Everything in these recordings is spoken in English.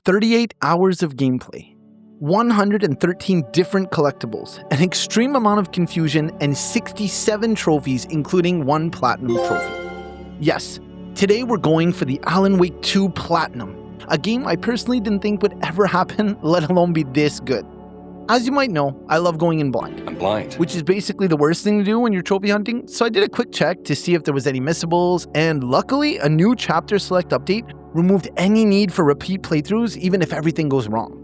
38 hours of gameplay, 113 different collectibles, an extreme amount of confusion, and 67 trophies, including 1 platinum trophy. Yes, today we're going for the Alan Wake 2 Platinum, a game I personally didn't think would ever happen, let alone be this good. As you might know, I love going in blind. I'm blind. Which is basically the worst thing to do when you're trophy hunting, so I did a quick check to see if there was any missables, and luckily a new chapter select update removed any need for repeat playthroughs even if everything goes wrong.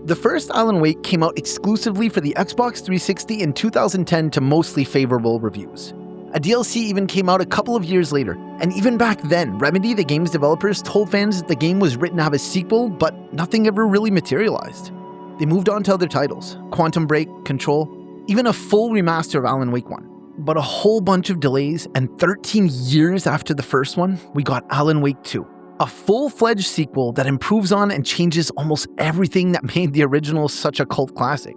The first Alan Wake came out exclusively for the Xbox 360 in 2010 to mostly favorable reviews. A DLC even came out a couple of years later, and even back then, Remedy, the game's developers, told fans that the game was written to have a sequel, but nothing ever really materialized. They moved on to other titles, Quantum Break, Control, even a full remaster of Alan Wake 1. But a whole bunch of delays, and 13 years after the first one, we got Alan Wake 2. A full-fledged sequel that improves on and changes almost everything that made the original such a cult classic.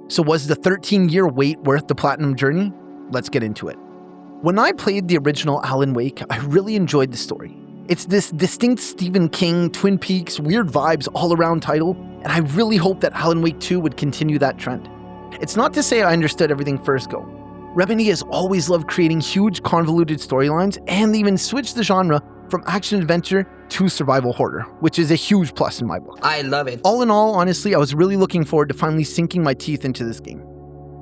So was the 13-year wait worth the platinum journey? Let's get into it. When I played the original Alan Wake, I really enjoyed the story. It's this distinct Stephen King, Twin Peaks, weird vibes all-around title, and I really hope that Alan Wake 2 would continue that trend. It's not to say I understood everything first go. Remedy has always loved creating huge convoluted storylines, and they even switched the genre from action-adventure to survival horror, which is a huge plus in my book. I love it. All in all, honestly, I was really looking forward to finally sinking my teeth into this game.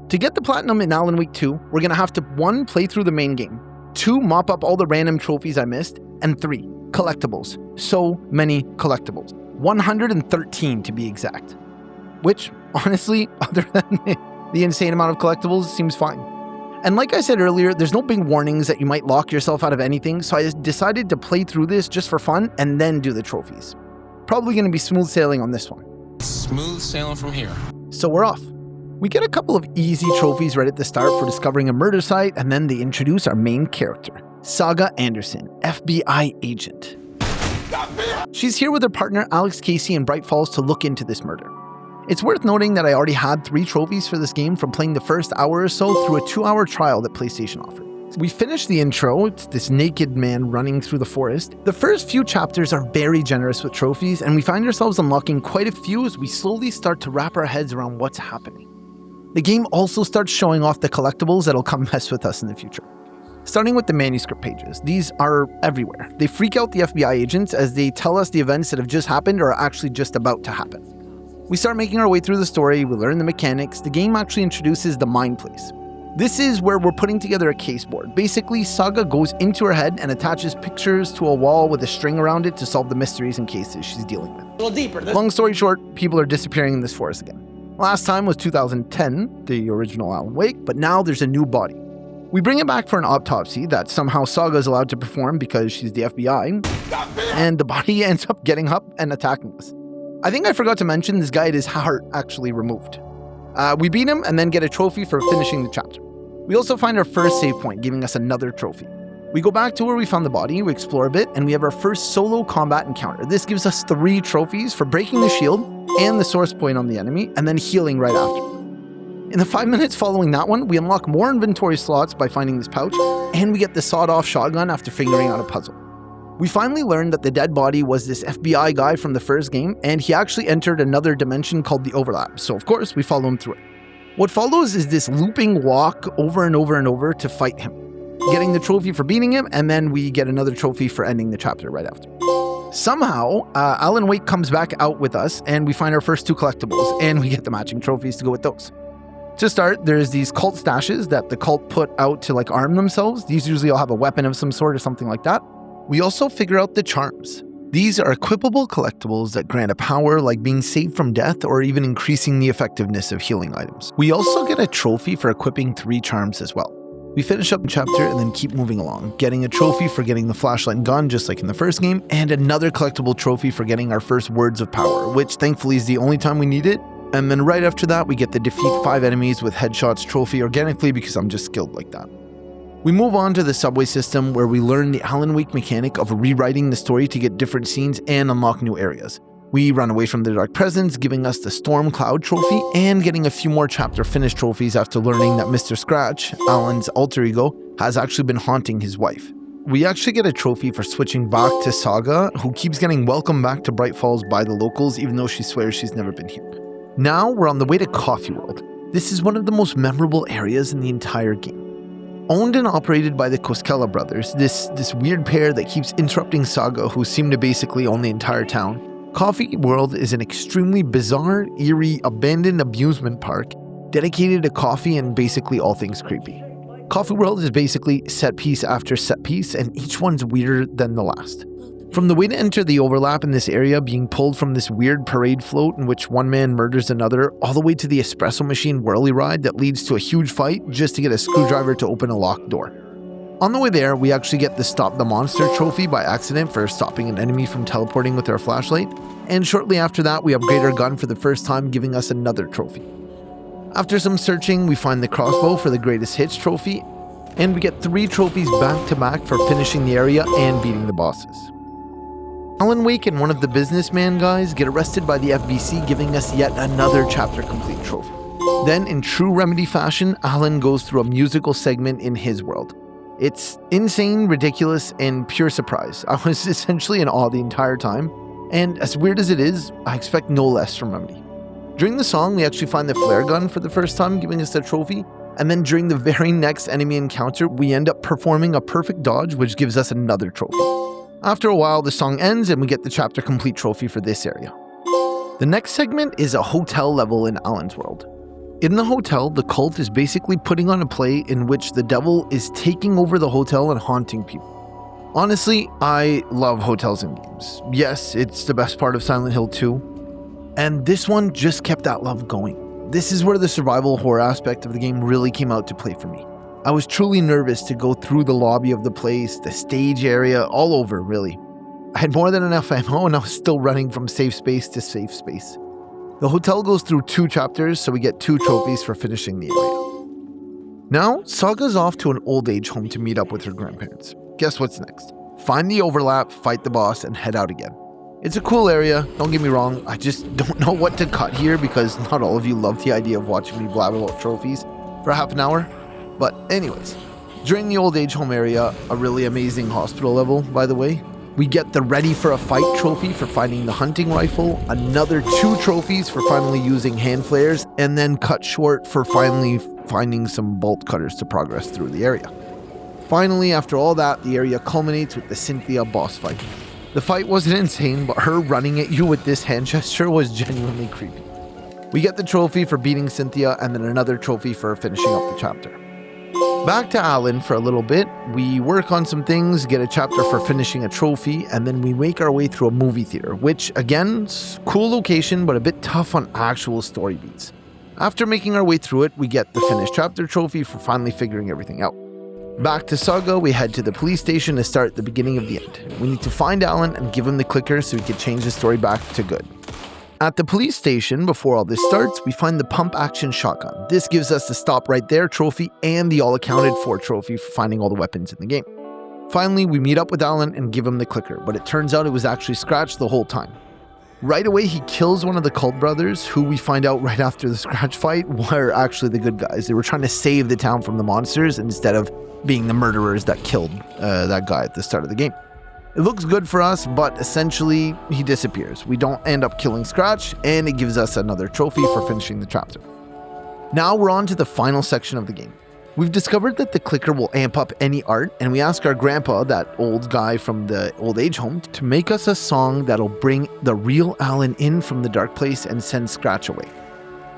To get the platinum in Alan Wake 2, we're going to have to 1. Play through the main game, 2. Mop up all the random trophies I missed, and 3. Collectables. So many collectibles. 113 to be exact. Which, honestly, other than the insane amount of collectibles, seems fine. And like I said earlier, there's no big warnings that you might lock yourself out of anything, so I decided to play through this just for fun and then do the trophies. Probably going to be smooth sailing on this one. Smooth sailing from here. So we're off. We get a couple of easy trophies right at the start for discovering a murder site, and then they introduce our main character, Saga Anderson, FBI agent. She's here with her partner Alex Casey in Bright Falls to look into this murder. It's worth noting that I already had 3 trophies for this game from playing the first hour or so through a 2-hour trial that PlayStation offered. We finished the intro, it's this naked man running through the forest. The first few chapters are very generous with trophies, and we find ourselves unlocking quite a few as we slowly start to wrap our heads around what's happening. The game also starts showing off the collectibles that'll come mess with us in the future. Starting with the manuscript pages, these are everywhere. They freak out the FBI agents as they tell us the events that have just happened or are actually just about to happen. We start making our way through the story, we learn the mechanics. The game actually introduces the mind place. This is where we're putting together a case board. Basically, Saga goes into her head and attaches pictures to a wall with a string around it to solve the mysteries and cases she's dealing with. A little deeper. Long story short, people are disappearing in this forest again. Last time was 2010, the original Alan Wake, but now there's a new body. We bring it back for an autopsy that somehow Saga is allowed to perform because she's the FBI, and the body ends up getting up and attacking us. I think I forgot to mention this guy had his heart actually removed. We beat him and then get a trophy for finishing the chapter. We also find our first save point, giving us another trophy. We go back to where we found the body, we explore a bit, and we have our first solo combat encounter. This gives us 3 trophies for breaking the shield and the source point on the enemy, and then healing right after. In the 5 minutes following that one, we unlock more inventory slots by finding this pouch, and we get the sawed-off shotgun after figuring out a puzzle. We finally learned that the dead body was this FBI guy from the first game, and he actually entered another dimension called the Overlap, so of course we follow him through it. What follows is this looping walk over and over and over to fight him, getting the trophy for beating him, and then we get another trophy for ending the chapter right after. Somehow, Alan Wake comes back out with us, and we find our first 2 collectibles, and we get the matching trophies to go with those. To start, there's these cult stashes that the cult put out to arm themselves. These usually all have a weapon of some sort or something like that. We also figure out the charms. These are equipable collectibles that grant a power like being saved from death or even increasing the effectiveness of healing items. We also get a trophy for equipping 3 charms as well. We finish up the chapter and then keep moving along, getting a trophy for getting the flashlight and gun just like in the first game, and another collectible trophy for getting our first words of power, which thankfully is the only time we need it. And then right after that, we get the defeat 5 enemies with headshots trophy organically because I'm just skilled like that. We move on to the subway system where we learn the Alan Wake mechanic of rewriting the story to get different scenes and unlock new areas. We run away from the Dark Presence, giving us the Storm Cloud trophy and getting a few more chapter finish trophies after learning that Mr. Scratch, Alan's alter ego, has actually been haunting his wife. we actually get a trophy for switching back to Saga, who keeps getting welcomed back to Bright Falls by the locals even though she swears she's never been here. Now we're on the way to Coffee World. This is one of the most memorable areas in the entire game. Owned and operated by the Koskela brothers, this weird pair that keeps interrupting Saga, who seem to basically own the entire town, Coffee World is an extremely bizarre, eerie, abandoned amusement park dedicated to coffee and basically all things creepy. Coffee World is basically set piece after set piece, and each one's weirder than the last. From the way to enter the overlap in this area being pulled from this weird parade float in which one man murders another, all the way to the espresso machine whirly ride that leads to a huge fight just to get a screwdriver to open a locked door. On the way there, we actually get the Stop the Monster trophy by accident for stopping an enemy from teleporting with our flashlight, and shortly after that we upgrade our gun for the first time, giving us another trophy. After some searching, we find the crossbow for the greatest hits trophy, and we get 3 trophies back to back for finishing the area and beating the bosses. Alan Wake and one of the businessman guys get arrested by the FBC, giving us yet another chapter complete trophy. Then, in true Remedy fashion, Alan goes through a musical segment in his world. It's insane, ridiculous, and pure surprise. I was essentially in awe the entire time, and as weird as it is, I expect no less from Remedy. During the song, we actually find the flare gun for the first time, giving us a trophy, and then during the very next enemy encounter, we end up performing a perfect dodge, which gives us another trophy. After a while, the song ends and we get the chapter complete trophy for this area. The next segment is a hotel level in Alan's world. In the hotel, the cult is basically putting on a play in which the devil is taking over the hotel and haunting people. Honestly, I love hotels in games. Yes, it's the best part of Silent Hill 2. And this one just kept that love going. This is where the survival horror aspect of the game really came out to play for me. I was truly nervous to go through the lobby of the place, the stage area, all over, really. I had more than enough ammo and I was still running from safe space to safe space. The hotel goes through 2 chapters, so we get 2 trophies for finishing the area. Now, Saga's off to an old age home to meet up with her grandparents. Guess what's next? Find the overlap, fight the boss, and head out again. It's a cool area, don't get me wrong, I just don't know what to cut here because not all of you love the idea of watching me blab about trophies for half an hour. But anyways, during the old age home area, a really amazing hospital level, by the way, we get the Ready for a Fight trophy for finding the hunting rifle, another 2 trophies for finally using hand flares, and then cut short for finally finding some bolt cutters to progress through the area. Finally, after all that, the area culminates with the Cynthia boss fight. The fight wasn't insane, but her running at you with this hand gesture was genuinely creepy. We get the trophy for beating Cynthia and then another trophy for finishing up the chapter. Back to Alan for a little bit, we work on some things, get a chapter for finishing a trophy, and then we make our way through a movie theater, which again, cool location but a bit tough on actual story beats. After making our way through it, we get the finished chapter trophy for finally figuring everything out. Back to Saga, we head to the police station to start the beginning of the end. We need to find Alan and give him the clicker so we can change the story back to good. At the police station, before all this starts, we find the pump-action shotgun. This gives us the Stop Right There trophy and the all-accounted-for trophy for finding all the weapons in the game. Finally, we meet up with Alan and give him the clicker, but it turns out it was actually Scratch the whole time. Right away, he kills one of the cult brothers, who we find out right after the Scratch fight were actually the good guys. They were trying to save the town from the monsters instead of being the murderers that killed that guy at the start of the game. It looks good for us, but essentially, he disappears. We don't end up killing Scratch, and it gives us another trophy for finishing the chapter. Now we're on to the final section of the game. We've discovered that the clicker will amp up any art, and we ask our grandpa, that old guy from the old age home, to make us a song that'll bring the real Alan in from the dark place and send Scratch away.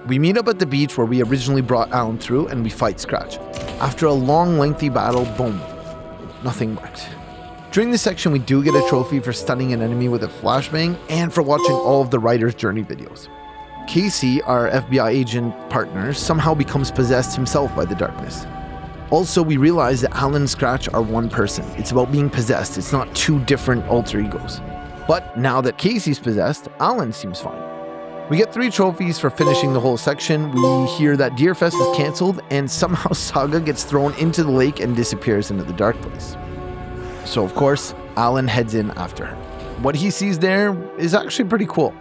We meet up at the beach where we originally brought Alan through, and we fight Scratch. After a long, lengthy battle, boom, nothing worked. During this section, we do get a trophy for stunning an enemy with a flashbang and for watching all of the writer's journey videos. Casey, our FBI agent partner, somehow becomes possessed himself by the darkness. Also, we realize that Alan and Scratch are one person. It's about being possessed. It's not 2 different alter egos. But now that Casey's possessed, Alan seems fine. We get 3 trophies for finishing the whole section. We hear that Deerfest is cancelled, and somehow Saga gets thrown into the lake and disappears into the dark place. So of course, Alan heads in after her. What he sees there is actually pretty cool.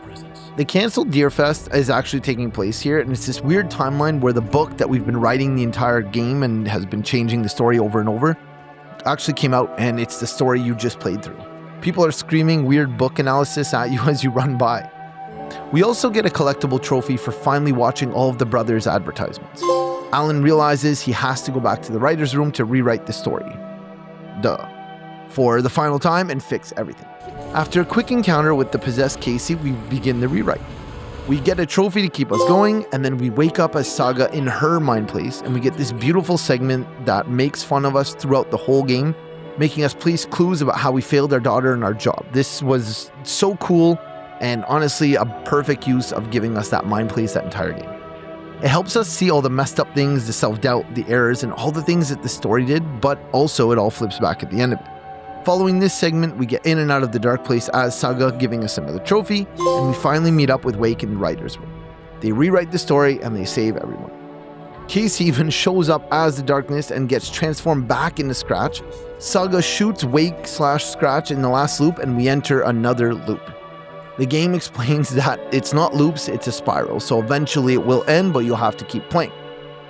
The cancelled Deerfest is actually taking place here, and it's this weird timeline where the book that we've been writing the entire game and has been changing the story over and over, actually came out and it's the story you just played through. People are screaming weird book analysis at you as you run by. We also get a collectible trophy for finally watching all of the brothers' advertisements. Alan realizes he has to go back to the writer's room to rewrite the story. For the final time and fix everything. After a quick encounter with the possessed Casey, we begin the rewrite. We get a trophy to keep us going, and then we wake up as Saga in her mind place, and we get this beautiful segment that makes fun of us throughout the whole game, making us place clues about how we failed our daughter in our job. This was so cool, and honestly, a perfect use of giving us that mind place that entire game. It helps us see all the messed up things, the self-doubt, the errors, and all the things that the story did, but also it all flips back at the end of it. Following this segment, we get in and out of the dark place as Saga, giving us another trophy, and we finally meet up with Wake in the writer's room. They rewrite the story and they save everyone. Casey even shows up as the darkness and gets transformed back into Scratch. Saga shoots Wake/Scratch in the last loop and we enter another loop. The game explains that it's not loops, it's a spiral, so eventually it will end, but you'll have to keep playing.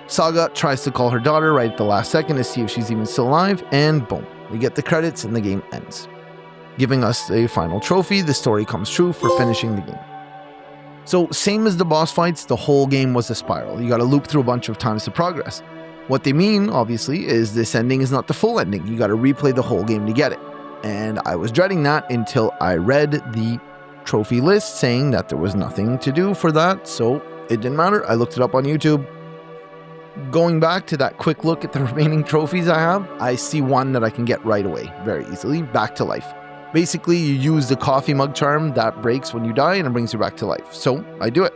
Saga tries to call her daughter right at the last second to see if she's even still alive, and boom, we get the credits and the game ends. Giving us a final trophy, the story comes true for finishing the game. So same as the boss fights, the whole game was a spiral. You gotta loop through a bunch of times to progress. What they mean, obviously, is this ending is not the full ending. You gotta replay the whole game to get it. And I was dreading that until I read the trophy list saying that there was nothing to do for that, so it didn't matter. I looked it up on YouTube. Going back to that quick look at the remaining trophies I have, I see one that I can get right away, very easily, back to life. Basically, you use the coffee mug charm that breaks when you die and it brings you back to life, so I do it.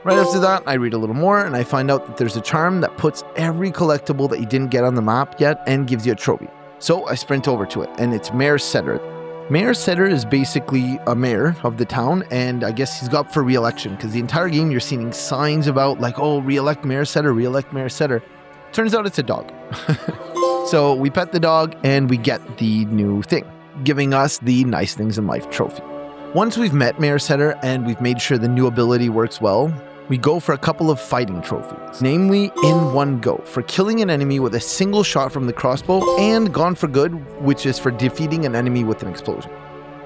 Right after that, I read a little more and I find out that there's a charm that puts every collectible that you didn't get on the map yet and gives you a trophy. So I sprint over to it, and it's Mayor Setter. Mayor Setter is basically a mayor of the town, and I guess he's up for re-election because the entire game you're seeing signs about like, oh, re-elect Mayor Setter, re-elect Mayor Setter. Turns out it's a dog. So we pet the dog and we get the new thing, giving us the Nice Things in Life trophy. Once we've met Mayor Setter and we've made sure the new ability works well, we go for a couple of fighting trophies, namely In One Go for killing an enemy with a single shot from the crossbow, and Gone for Good, which is for defeating an enemy with an explosion.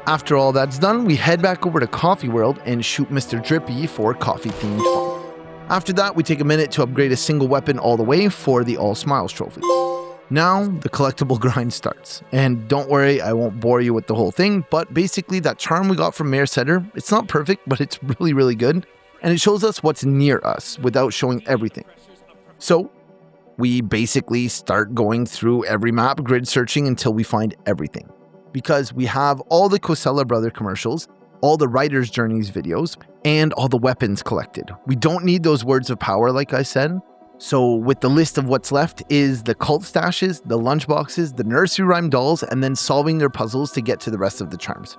After all that's done, we head back over to Coffee World and shoot Mr. Drippy for coffee-themed fun. After that, we take a minute to upgrade a single weapon all the way for the All Smiles trophy. Now, the collectible grind starts. And don't worry, I won't bore you with the whole thing, but basically that charm we got from Mayor Setter, it's not perfect, but it's really, really good. And it shows us what's near us without showing everything. So we basically start going through every map, grid searching until we find everything. Because we have all the Cosella Brother commercials, all the Writer's Journeys videos, and all the weapons collected. We don't need those words of power, like I said. So with the list of what's left is the cult stashes, the lunchboxes, the nursery rhyme dolls, and then solving their puzzles to get to the rest of the charms.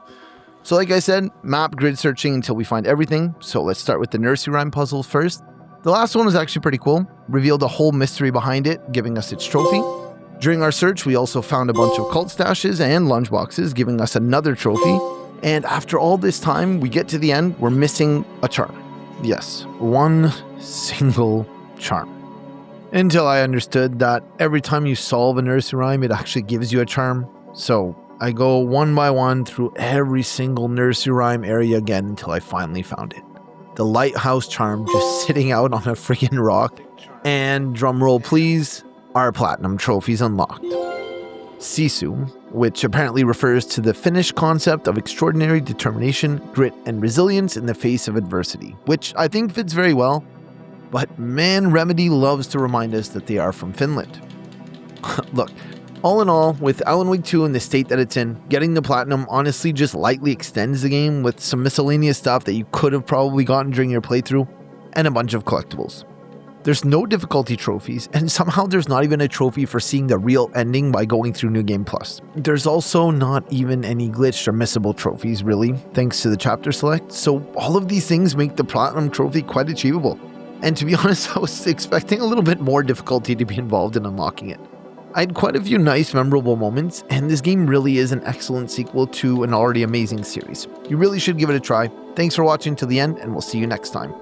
So like I said, map grid searching until we find everything. So let's start with the nursery rhyme puzzle first. The last one was actually pretty cool. Revealed a whole mystery behind it, giving us its trophy. During our search, we also found a bunch of cult stashes and lunchboxes, giving us another trophy. And after all this time, we get to the end, we're missing a charm. Yes, one single charm. Until I understood that every time you solve a nursery rhyme, it actually gives you a charm. So I go one by one through every single nursery rhyme area again until I finally found it. The lighthouse charm just sitting out on a freaking rock. And drumroll please, our platinum trophies unlocked. Sisu, which apparently refers to the Finnish concept of extraordinary determination, grit, and resilience in the face of adversity, which I think fits very well. But man, Remedy loves to remind us that they are from Finland. Look, all in all, with Alan Wake 2 in the state that it's in, getting the platinum honestly just lightly extends the game with some miscellaneous stuff that you could have probably gotten during your playthrough, and a bunch of collectibles. There's no difficulty trophies, and somehow there's not even a trophy for seeing the real ending by going through New Game Plus. There's also not even any glitched or missable trophies really, thanks to the chapter select, so all of these things make the platinum trophy quite achievable. And to be honest, I was expecting a little bit more difficulty to be involved in unlocking it. I had quite a few nice, memorable moments, and this game really is an excellent sequel to an already amazing series. You really should give it a try. Thanks for watching till the end, and we'll see you next time.